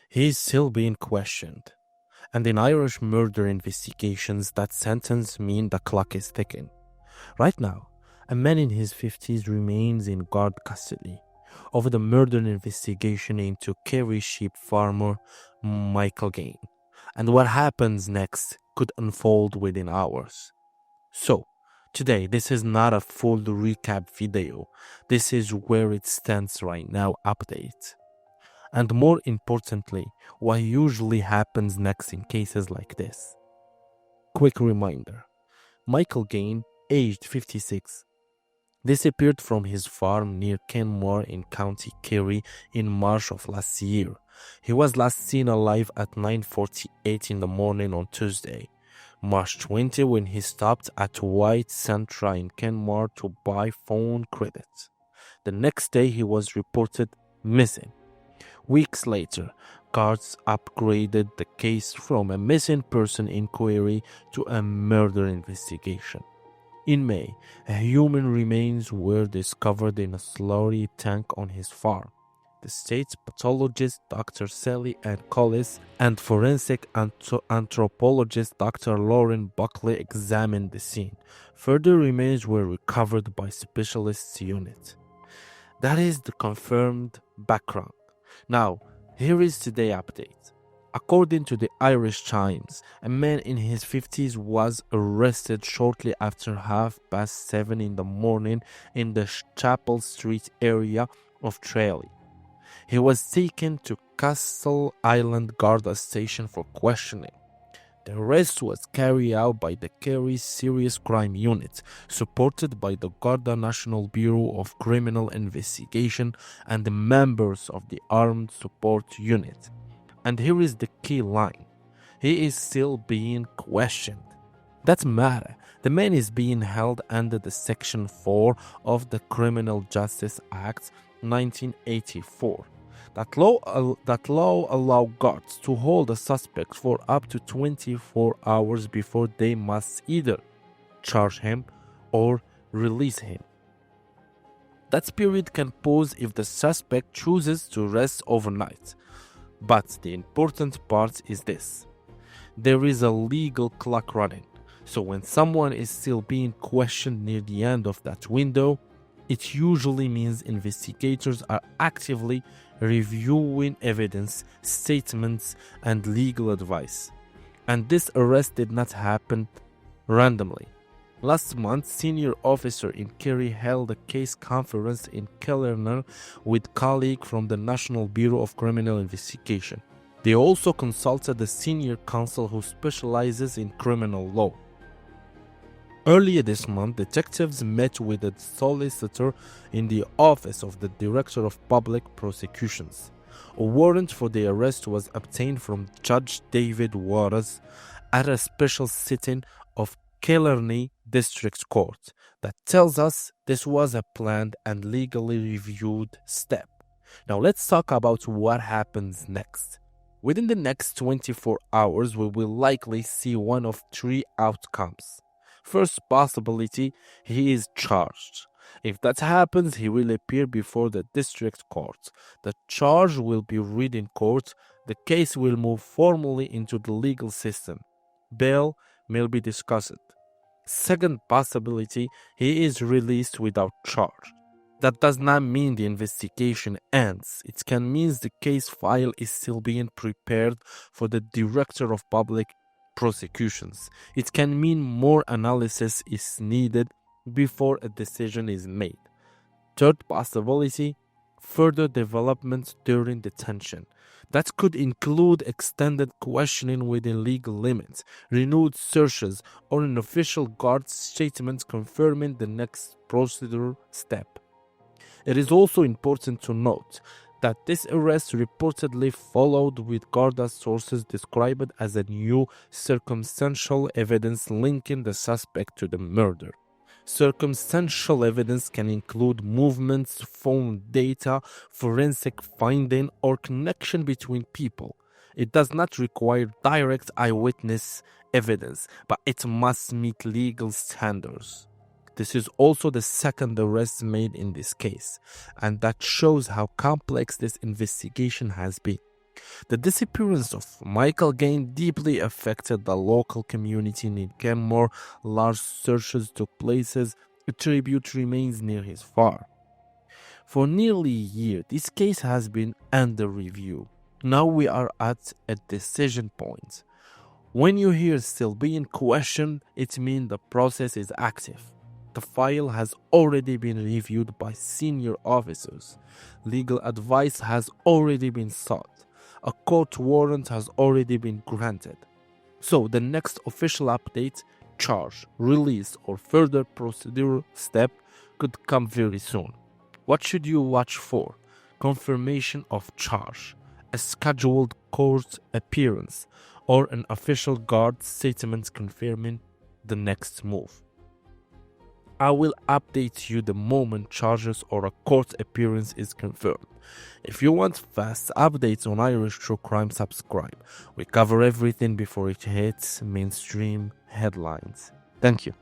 He is still being questioned. And in Irish murder investigations, that sentence means the clock is ticking. Right now, a man in his 50s remains in guard custody over the murder investigation into Kerry sheep farmer Michael Gaine. And what happens next could unfold within hours. So, today, this is not a full recap video. This is where it stands right now update. And more importantly, what usually happens next in cases like this. Quick reminder. Michael Gaine, aged 56, disappeared from his farm near Kenmore in County Kerry in March of last year. He was last seen alive at 9:48 in the morning on Tuesday, March 20, when he stopped at White Centra in Kenmore to buy phone credit. The next day he was reported missing. Weeks later, guards upgraded the case from a missing person inquiry to a murder investigation. In May, human remains were discovered in a slurry tank on his farm. The state's pathologist Dr. Sally Ann Collis and forensic anthropologist Dr. Lauren Buckley examined the scene. Further remains were recovered by specialists unit. That is the confirmed background. Now, here is today's update. According to the Irish Times, a man in his 50s was arrested shortly after 7:30 in the morning in the Chapel Street area of Tralee. He was taken to Castle Island Garda station for questioning. The arrest was carried out by the Kerry Serious Crime Unit, supported by the Garda National Bureau of Criminal Investigation and the members of the Armed Support Unit. And here is the key line. He is still being questioned. That's matter. The man is being held under the Section 4 of the Criminal Justice Act 1984. That law allows guards to hold a suspect for up to 24 hours before they must either charge him or release him. That period can pause if the suspect chooses to rest overnight. But the important part is this. There is a legal clock running. So when someone is still being questioned near the end of that window, it usually means investigators are actively reviewing evidence, statements, and legal advice. And this arrest did not happen randomly. Last month, senior officer in Kerry held a case conference in Killarney with colleagues from the National Bureau of Criminal Investigation. They also consulted a senior counsel who specializes in criminal law. Earlier this month, detectives met with a solicitor in the Office of the Director of Public Prosecutions. A warrant for the arrest was obtained from Judge David Waters at a special sitting of Killarney District Court. That tells us this was a planned and legally reviewed step. Now let's talk about what happens next. Within the next 24 hours, we will likely see one of three outcomes. First possibility, he is charged. If that happens, he will appear before the district court. The charge will be read in court. The case will move formally into the legal system. Bail may be discussed. Second possibility, he is released without charge. That does not mean the investigation ends. It can mean the case file is still being prepared for the Director of Public Prosecutions. It can mean more analysis is needed before a decision is made. Third possibility, further development during detention. That could include extended questioning within legal limits, renewed searches, or an official guard statement confirming the next procedure step. It is also important to note that this arrest reportedly followed with Garda sources described as a new circumstantial evidence linking the suspect to the murder. Circumstantial evidence can include movements, phone data, forensic finding, or connection between people. It does not require direct eyewitness evidence, but it must meet legal standards. This is also the second arrest made in this case, and that shows how complex this investigation has been. The disappearance of Michael Gaine deeply affected the local community in Kenmore. Large searches took place. A tribute remains near his farm. For nearly a year, this case has been under review. Now we are at a decision point. When you hear still being questioned, it means the process is active. The file has already been reviewed by senior officers. Legal advice has already been sought. A court warrant has already been granted. So the next official update, charge, release, or further procedural step could come very soon. What should you watch for? Confirmation of charge, a scheduled court appearance, or an official guard statement confirming the next move. I will update you the moment charges or a court appearance is confirmed. If you want fast updates on Irish true crime, subscribe. We cover everything before it hits mainstream headlines. Thank you.